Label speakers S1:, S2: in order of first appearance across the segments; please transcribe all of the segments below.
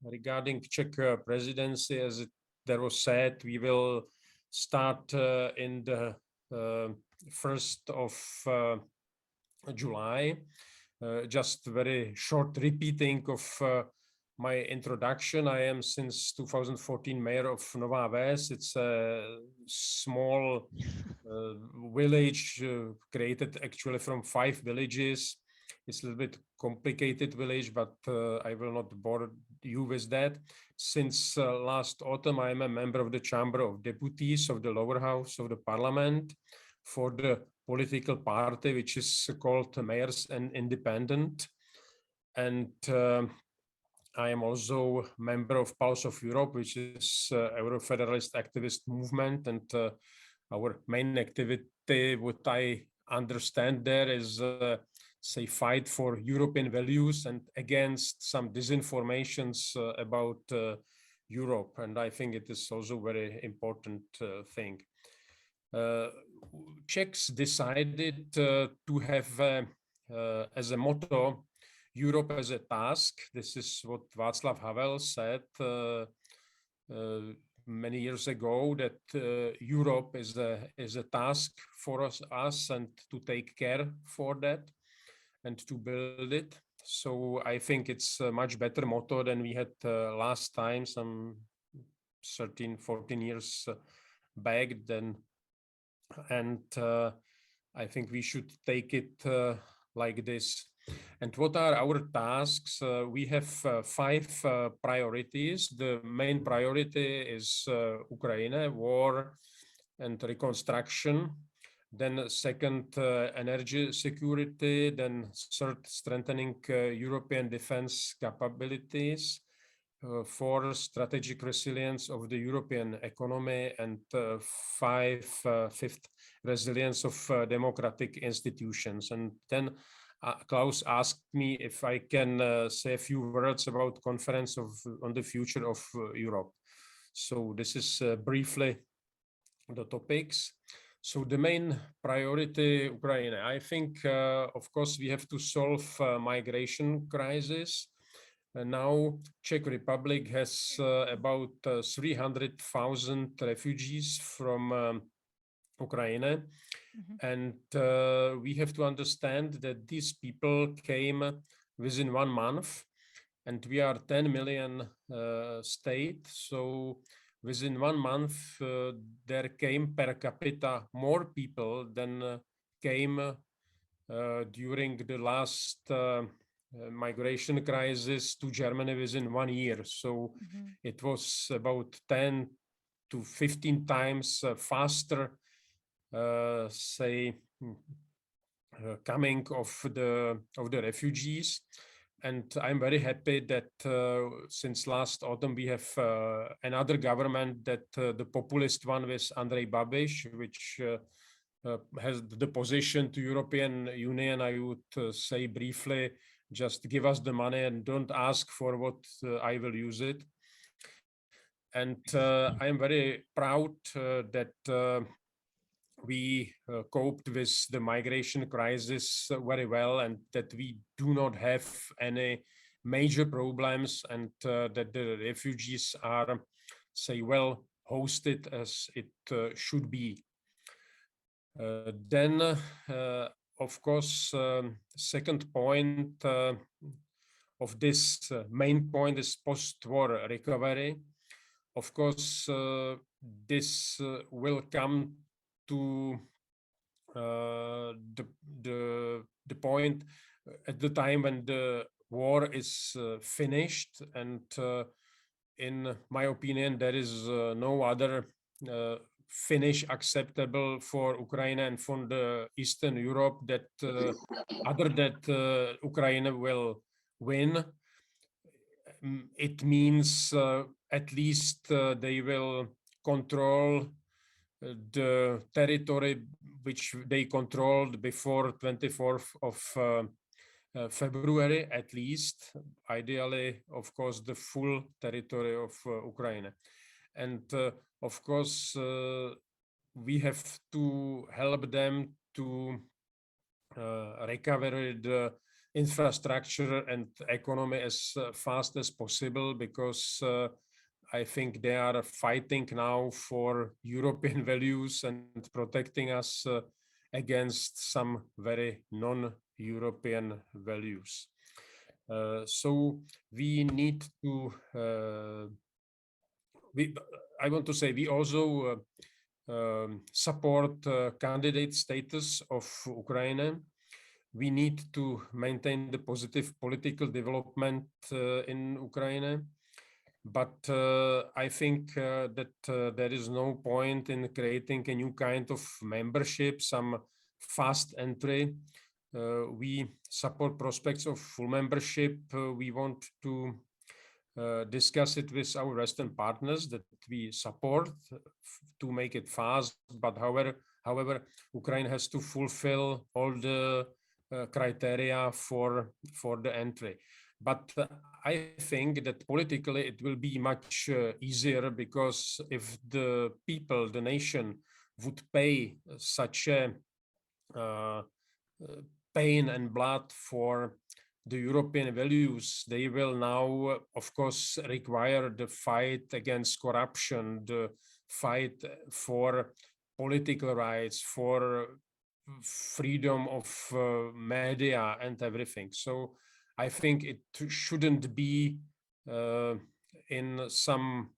S1: regarding Czech presidency, as there was said, we will start in the 1st of July. Just very short repeating of my introduction. I am since 2014 mayor of Nová Ves. It's a small village created actually from 5 villages. It's a little bit complicated village, but I will not bore you with that. Since last autumn, I am a member of the Chamber of Deputies of the lower house of the parliament for the political party, which is called Mayors and Independent. And I am also member of Pulse of Europe, which is Euro-Federalist activist movement. And our main activity, what I understand there is, say, fight for European values and against some disinformations about Europe. And I think it is also a very important thing. Czechs decided to have as a motto, Europe as a task. This is what Václav Havel said many years ago, that Europe is a task for us and to take care for that and to build it. So I think it's a much better motto than we had last time, some 13, 14 years back then. And I think we should take it like this. And what are our tasks? We have 5 priorities. The main priority is Ukraine, war and reconstruction. Then second, energy security. Then third, strengthening European defense capabilities. 4, strategic resilience of the European economy. And 5, fifth, resilience of democratic institutions. And then Klaus asked me if I can say a few words about conference on the future of Europe. So this is briefly the topics. So the main priority, Ukraine. I think, of course, we have to solve migration crisis. Now, Czech Republic has about 300,000 refugees from Ukraine. And we have to understand that these people came within 1 month, and we are 10 million state. So within 1 month, there came per capita more people than came during the last migration crisis to Germany within 1 year. So it was about 10 to 15 times faster say coming of the refugees. And I'm very happy that since last autumn we have another government, that the populist one with Andrej Babiš, which has the position to European Union. I would say briefly, just give us the money and don't ask for what I will use it. And I am very proud that we coped with the migration crisis very well, and that we do not have any major problems, and that the refugees are, say, well hosted as it should be. Then, of course, second point of this main point is post-war recovery. Of course, this will come to the point at the time when the war is finished, and in my opinion, there is no other finish acceptable for Ukraine and for the Eastern Europe that other that Ukraine will win. It means at least they will control the territory which they controlled before 24th of February, at least, ideally, of course, the full territory of Ukraine. And of course, we have to help them to recover the infrastructure and economy as fast as possible, because I think they are fighting now for European values and protecting us against some very non-European values. So we need to, I want to say, we also support candidate status of Ukraine. We need to maintain the positive political development in Ukraine. But I think that there is no point in creating a new kind of membership, some fast entry. We support prospects of full membership. We want to discuss it with our Western partners that we support to make it fast. But however, Ukraine has to fulfill all the criteria for the entry. But I think that politically it will be much easier, because if the people, the nation, would pay such a pain and blood for the European values, they will now, of course, require the fight against corruption, the fight for political rights, for freedom of media and everything. So I think it shouldn't be in some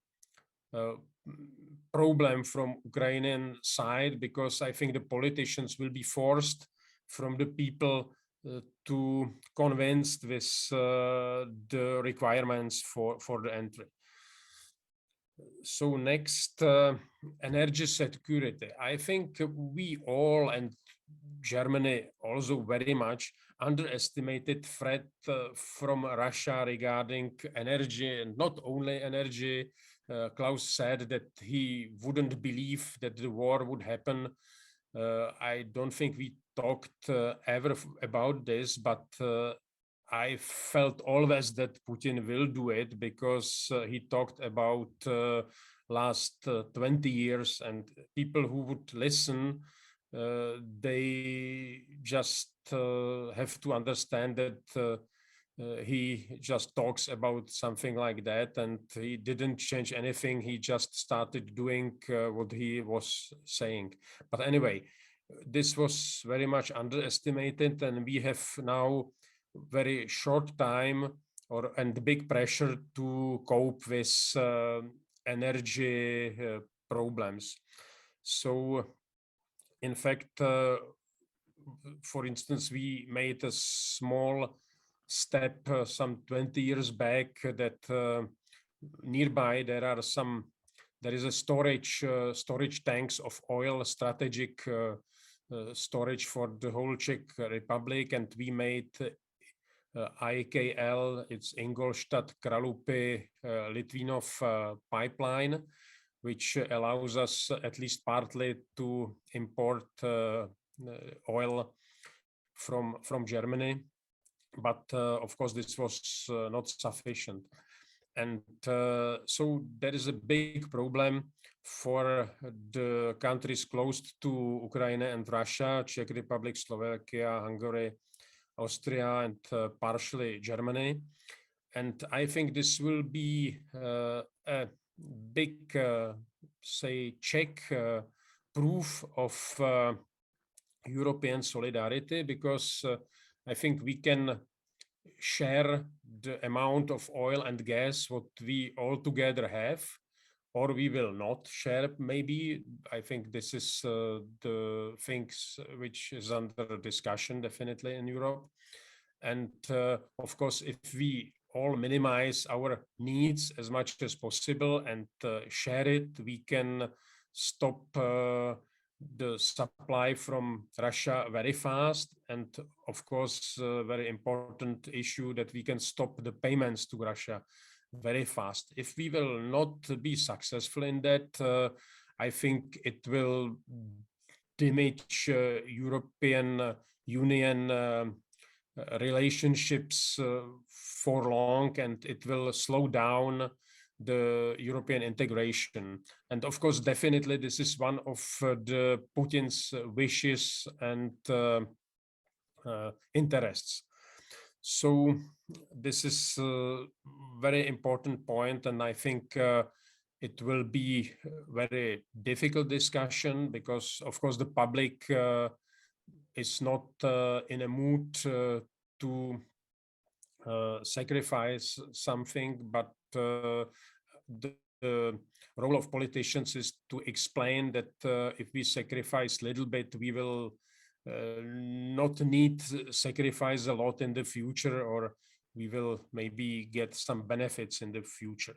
S1: problem from Ukrainian side, because I think the politicians will be forced from the people to convinced with the requirements for the entry. So next, energy security. I think we all, and Germany also very much, underestimated threat from Russia regarding energy, and not only energy. Klaus said that he wouldn't believe that the war would happen. I don't think we talked ever about this, but I felt always that Putin will do it, because he talked about last 20 years, and people who would listen, they just have to understand that he just talks about something like that, and he didn't change anything. He just started doing what he was saying. But anyway, this was very much underestimated, and we have now very short time and big pressure to cope with energy problems. So in fact, for instance, we made a small step some 20 years back that nearby there is a storage tanks of oil, strategic storage for the whole Czech Republic, and we made IKL, it's Ingolstadt Kralupy Litvinov pipeline, which allows us at least partly to import oil from Germany. But of course, this was not sufficient. And so there is a big problem for the countries close to Ukraine and Russia, Czech Republic, Slovakia, Hungary, Austria, and partially Germany. And I think this will be a big, say, Czech proof of European solidarity, because I think we can share the amount of oil and gas what we all together have, or we will not share. Maybe I think this is the things which is under discussion definitely in Europe. And of course, if we all minimize our needs as much as possible and share it, we can stop the supply from Russia very fast. And of course, a very important issue that we can stop the payments to Russia very fast. If we will not be successful in that, I think it will damage European Union relationships for long, and it will slow down the European integration. And of course, definitely this is one of the Putin's wishes and interests. So this is a very important point, and I think it will be a very difficult discussion because, of course, the public is not in a mood to sacrifice something, but the role of politicians is to explain that if we sacrifice a little bit, we will not need sacrifice a lot in the future, or we will maybe get some benefits in the future.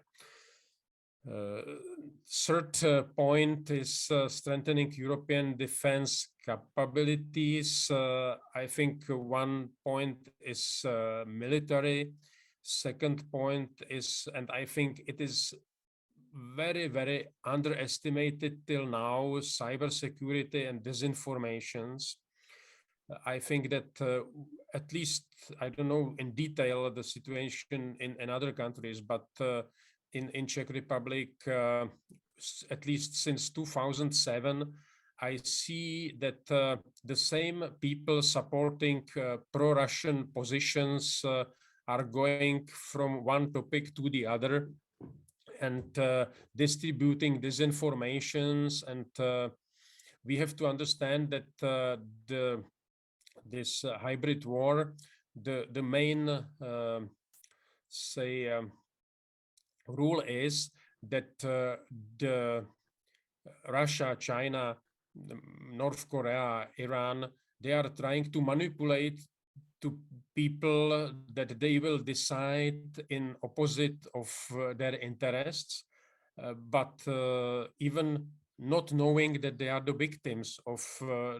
S1: Third point is strengthening European defense capabilities. I think one point is military. Second point is, and I think it is very, very underestimated till now, cybersecurity and disinformations. I think that at least, I don't know in detail the situation in other countries, but in Czech Republic, at least since 2007, I see that the same people supporting pro-Russian positions are going from one topic to the other and distributing disinformations. And we have to understand that this hybrid war, the main rule is that the Russia, China, North Korea, Iran, they are trying to manipulate to people that they will decide in opposite of their interests, but even not knowing that they are the victims of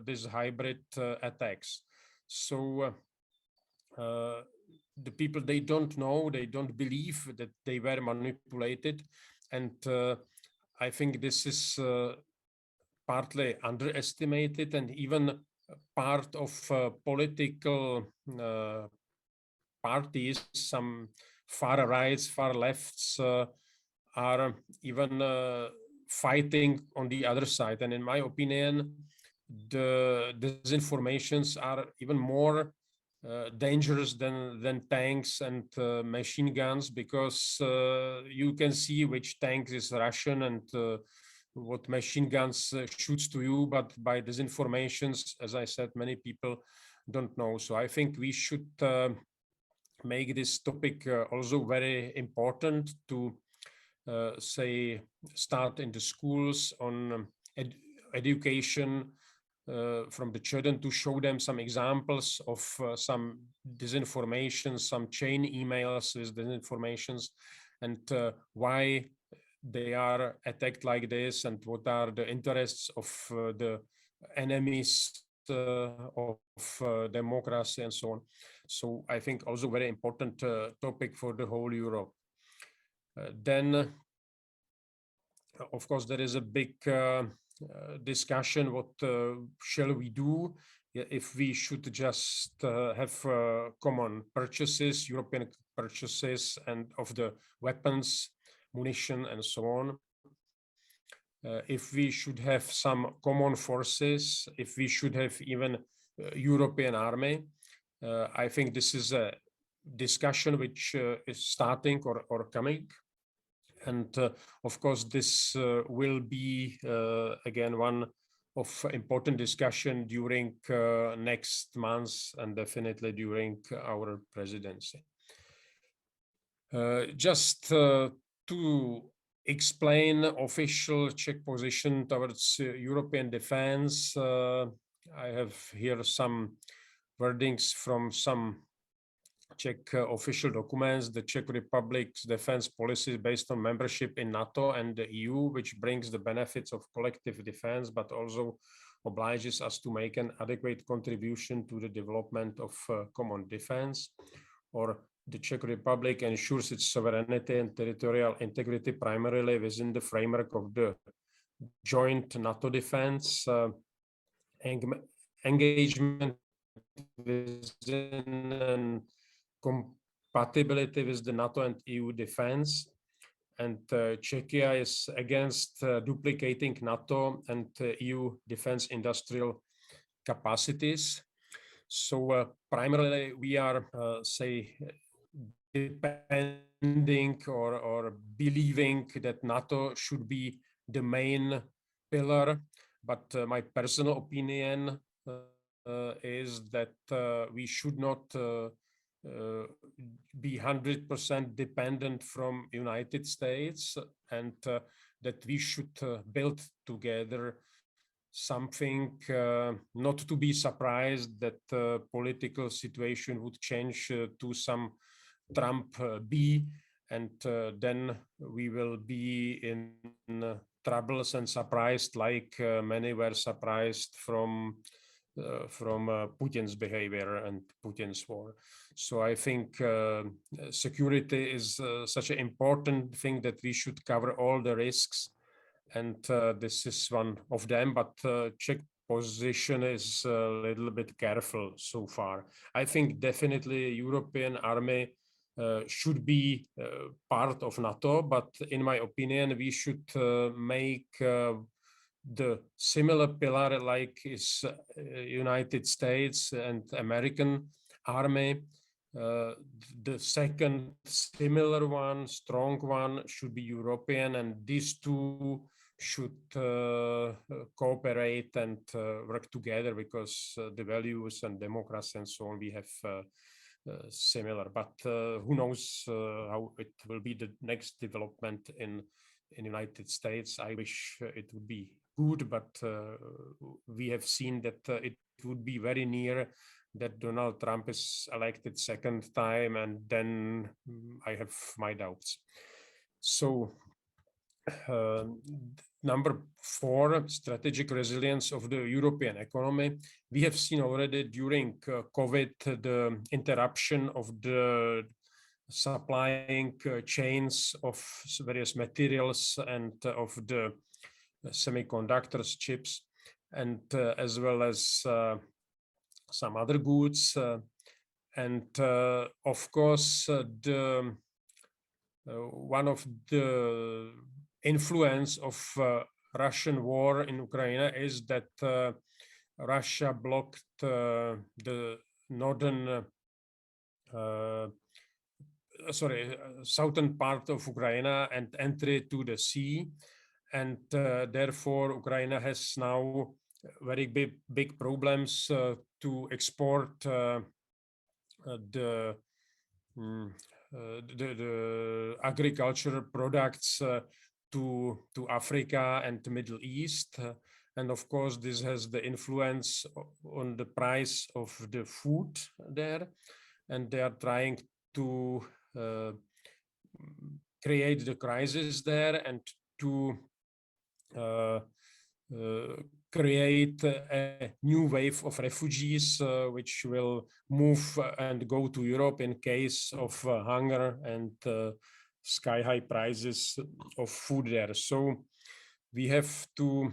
S1: these hybrid attacks. So the people, they don't know, they don't believe that they were manipulated. And I think this is partly underestimated, and even part of political parties, some far rights, far lefts, are even fighting on the other side. And in my opinion, the disinformations are even more dangerous than tanks and machine guns, because you can see which tank is Russian and what machine guns shoots to you, but by disinformations, as I said, many people don't know. So I think we should make this topic also very important to start in the schools on education from the children, to show them some examples of some disinformation, some chain emails with disinformations, and why they are attacked like this, and what are the interests of the enemies of democracy, and so on. So I think also very important topic for the whole Europe. Then, of course, there is a big discussion, what shall we do if we should just have common purchases, European purchases, and of the weapons, munition, and so on. If we should have some common forces, if we should have even European army. I think this is a discussion which is starting or coming. And of course, this will be again one of important discussion during next months, and definitely during our presidency. Just to explain official Czech position towards European defense, I have here some wordings from some Czech official documents. The Czech Republic's defense policy is based on membership in NATO and the EU, which brings the benefits of collective defense, but also obliges us to make an adequate contribution to the development of common defense. Or the Czech Republic ensures its sovereignty and territorial integrity primarily within the framework of the joint NATO defense, engagement within and compatibility with the NATO and EU defense. And Czechia is against duplicating NATO and EU defense industrial capacities. So primarily we are, say, depending or believing that NATO should be the main pillar. But my personal opinion is that we should not be 100% dependent from United States, and that we should build together something, not to be surprised that the political situation would change to some Trump B, and then we will be in troubles and surprised, like many were surprised from Putin's behavior and Putin's war. So I think security is such an important thing that we should cover all the risks, and this is one of them. But Czech position is a little bit careful so far. I think definitely European army should be part of NATO, but in my opinion, we should make the similar pillar like is United States and American army. The second similar one, strong one, should be European, and these two should cooperate and work together, because the values and democracy and so on we have similar. But who knows how it will be the next development in United States. I wish it would be good, but we have seen that it would be very near that Donald Trump is elected second time, and then I have my doubts. So number 4, strategic resilience of the European economy. We have seen already during COVID the interruption of the supplying chains of various materials and of the semiconductors, chips, and as well as some other goods. And of course, the one of the influence of Russian war in Ukraine is that Russia blocked the northern, southern part of Ukraine and entry to the sea, and therefore Ukraine has now very big problems to export the agricultural products to Africa and the Middle East. And of course, this has the influence on the price of the food there. And they are trying to create the crisis there and to create a new wave of refugees which will move and go to Europe in case of hunger and sky-high prices of food there. So we have to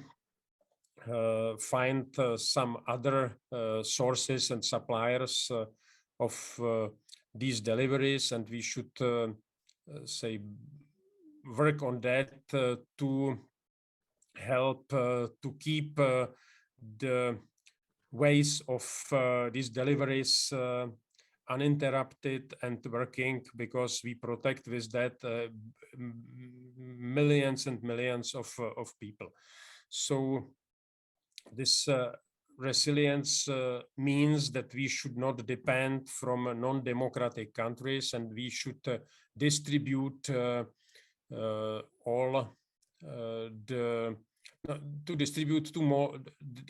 S1: find some other sources and suppliers of these deliveries, and we should say work on that to help to keep the ways of these deliveries uninterrupted and working, because we protect with that millions and millions of people. So this resilience means that we should not depend from non-democratic countries, and we should distribute all to distribute to more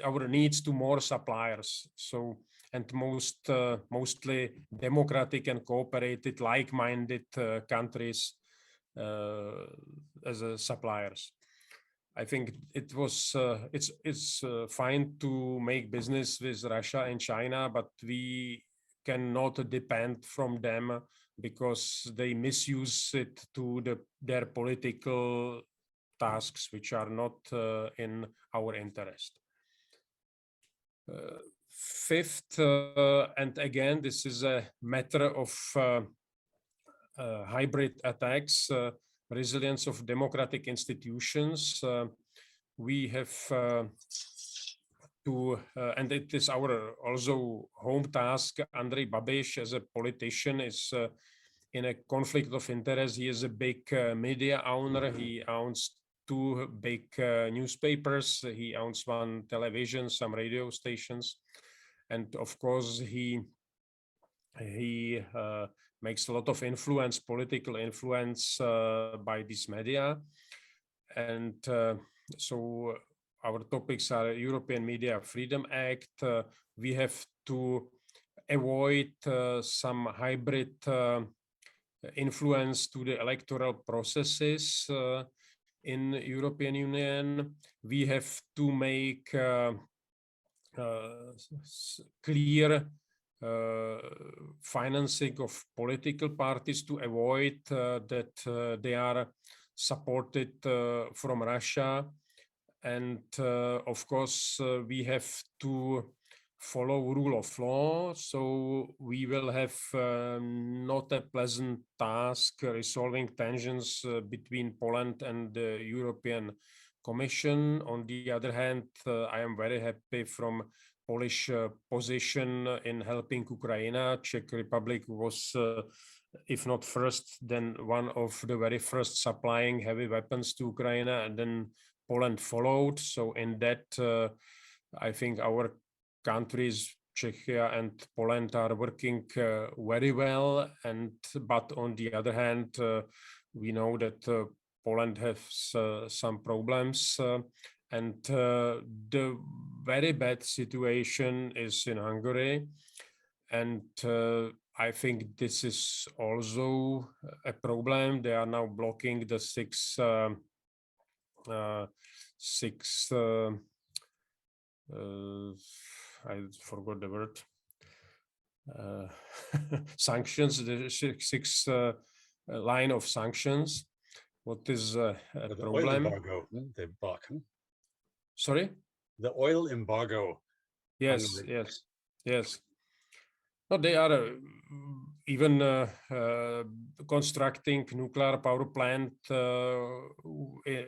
S1: our needs to more suppliers. So, and mostly democratic and cooperated, like-minded countries as suppliers. I think it was it's fine to make business with Russia and China, but we cannot depend from them because they misuse it to their political tasks, which are not in our interest. Fifth, and again, this is a matter of hybrid attacks, resilience of democratic institutions. We have and it is our also home task. Andrej Babiš, as a politician, is in a conflict of interest. He is a big media owner. He owns two big newspapers. He owns one television, some radio stations, and of course he makes a lot of influence, political influence by these media, and so our topics are European Media Freedom Act. We have to avoid some hybrid influence to the electoral processes in European Union. We have to make clear financing of political parties to avoid that they are supported from Russia. And of course, we have to follow rule of law. So we will have not a pleasant task resolving tensions between Poland and the European Commission. On the other hand, I am very happy from Polish position in helping Ukraine. Czech Republic was, if not first, then one of the very first supplying heavy weapons to Ukraine, and then Poland followed. So in that, I think our countries, Czechia and Poland, are working very well. But on the other hand, we know that Poland has some problems. And the very bad situation is in Hungary. And I think this is also a problem. They are now blocking the six I forgot the word. Sanctions, the six line of sanctions. What is a problem?
S2: Oil embargo, the Balkan.
S1: Sorry?
S2: The oil embargo.
S1: Yes, yes. No, they are even constructing nuclear power plant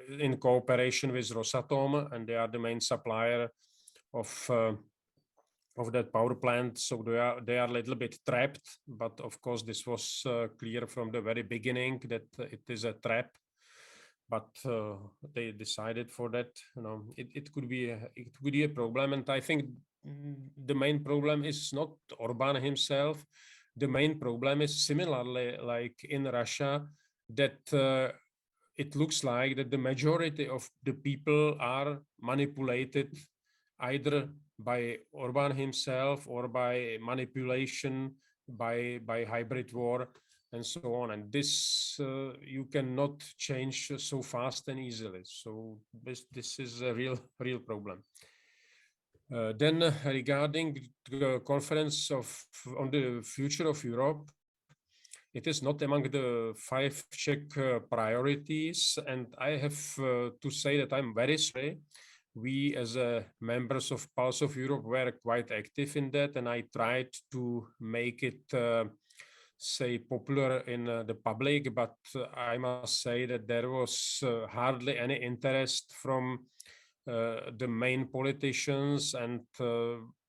S1: in cooperation with Rosatom, and they are the main supplier of that power plant. So they are a little bit trapped, but of course this was clear from the very beginning that it is a trap. But they decided for that. It could be a problem, and I think the main problem is not Orbán himself. The main problem is similarly like in Russia, that it looks like that the majority of the people are manipulated either by Orbán himself or by manipulation, by hybrid war, and so on. And this you cannot change so fast and easily. So this is a real problem. Then regarding the conference on the future of Europe, it is not among the 5 Czech priorities. And I have to say that I'm very sorry. We, as members of Pulse of Europe, were quite active in that, and I tried to make it say popular in the public, but I must say that there was hardly any interest from the main politicians, and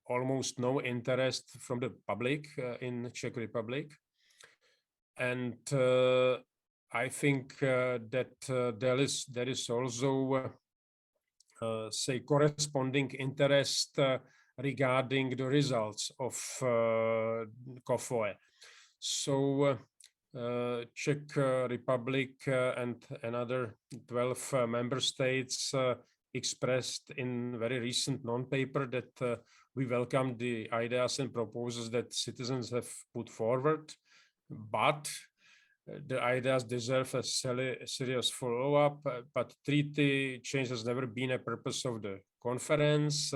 S1: almost no interest from the public in Czech Republic. And I think that there is also say corresponding interest regarding the results of COFOE. So Czech Republic and another 12 member states expressed in very recent non-paper that we welcome the ideas and proposals that citizens have put forward, but the ideas deserve a serious follow-up. But treaty change has never been a purpose of the conference.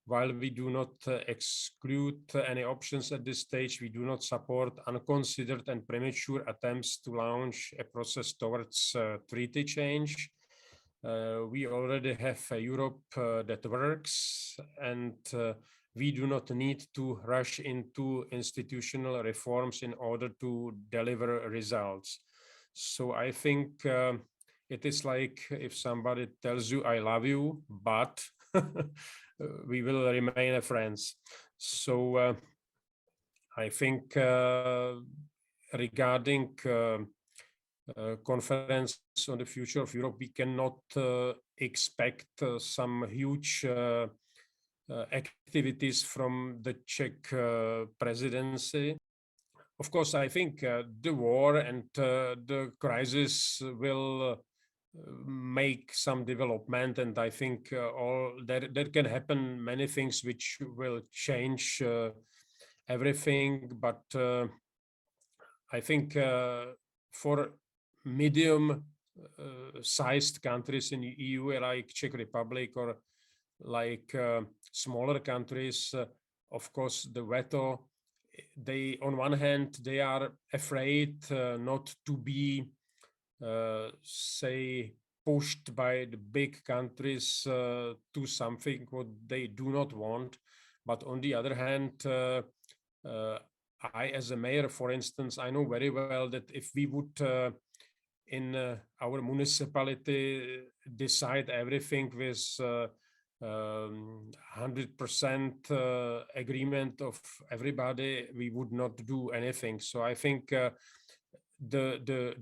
S1: While we do not exclude any options at this stage, we do not support unconsidered and premature attempts to launch a process towards treaty change. We already have a Europe that works, and we do not need to rush into institutional reforms in order to deliver results. So I think it is like if somebody tells you, I love you, but we will remain friends. So I think regarding conference on the future of Europe, we cannot expect some huge activities from the Czech presidency. Of course, I think the war and the crisis will make some development, and I think all there can happen many things which will change everything. But I think for medium sized countries in the EU like Czech Republic or like smaller countries, of course, the veto, they on one hand they are afraid not to be say pushed by the big countries to something what they do not want, but on the other hand I, as a mayor, for instance, I know very well that if we would in our municipality decide everything with 100% agreement of everybody, we would not do anything. So I think the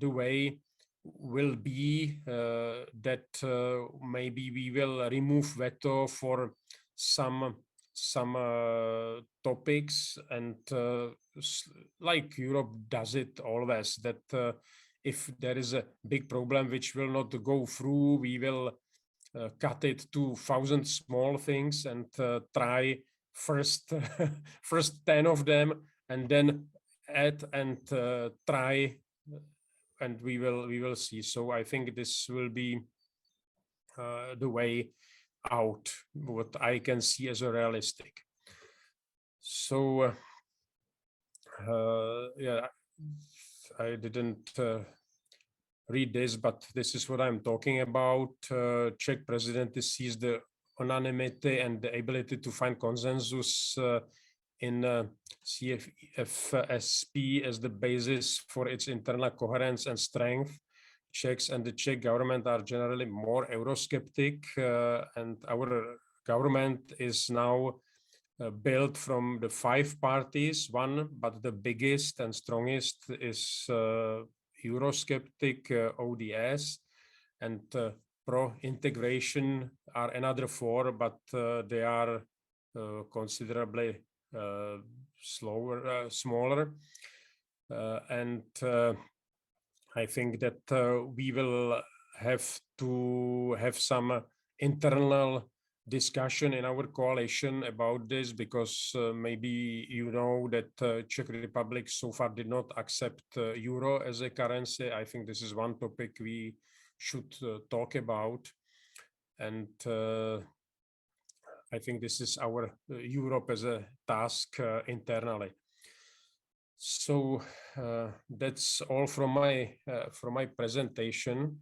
S1: way will be that maybe we will remove veto for some topics, and like Europe does it always, that if there is a big problem which will not go through, we will cut it to 1,000 small things and try first first 10 of them, and then add and try, and we will see. So I think this will be the way out, what I can see as a realistic. So yeah, I didn't read this, but this is what I'm talking about. Czech presidency sees the unanimity and the ability to find consensus in CFSP as the basis for its internal coherence and strength. Czechs and the Czech government are generally more Eurosceptic, and our government is now built from the 5 parties, but the biggest and strongest is Eurosceptic ODS, and pro-integration are another 4, but they are considerably smaller. And I think that we will have to have some internal discussion in our coalition about this, because maybe you know that Czech Republic so far did not accept euro as a currency. I think this is one topic we should talk about, and I think this is our Europe as a task internally. So that's all from my presentation.